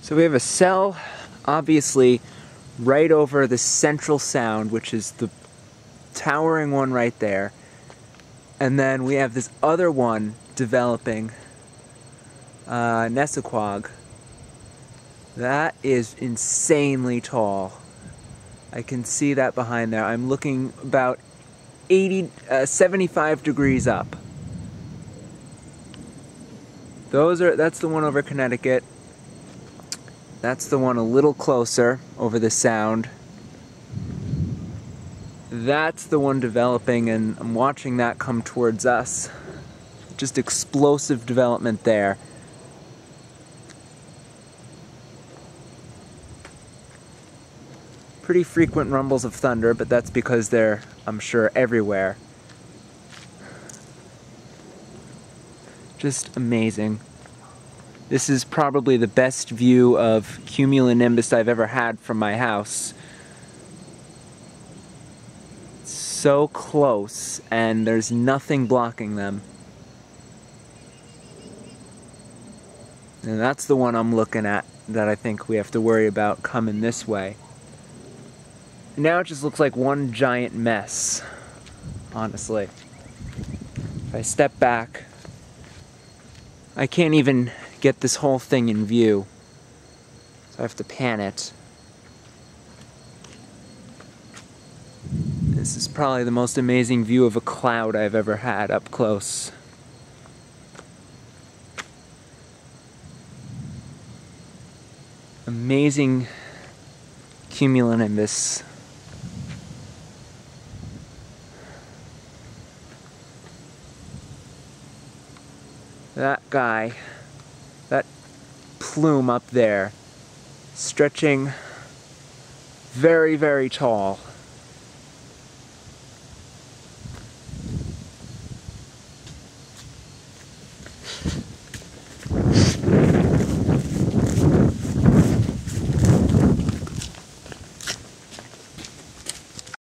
So we have a cell, obviously, right over the central sound, which is the towering one right there. And then we have this other one developing, Nessequag. That is insanely tall. I can see that behind there. I'm looking about 75 degrees up. That's the one over Connecticut. That's the one a little closer over the sound. That's the one developing, and I'm watching that come towards us. Just explosive development there. Pretty frequent rumbles of thunder, but that's because they're, I'm sure, everywhere. Just amazing. This is probably the best view of cumulonimbus I've ever had from my house. It's so close, and there's nothing blocking them. And that's the one I'm looking at that I think we have to worry about coming this way. Now it just looks like one giant mess, honestly. If I step back, I can't even get this whole thing in view, so I have to pan it. This is probably the most amazing view of a cloud I've ever had up close. Amazing cumulonimbus. That guy, that plume up there, stretching very, very tall.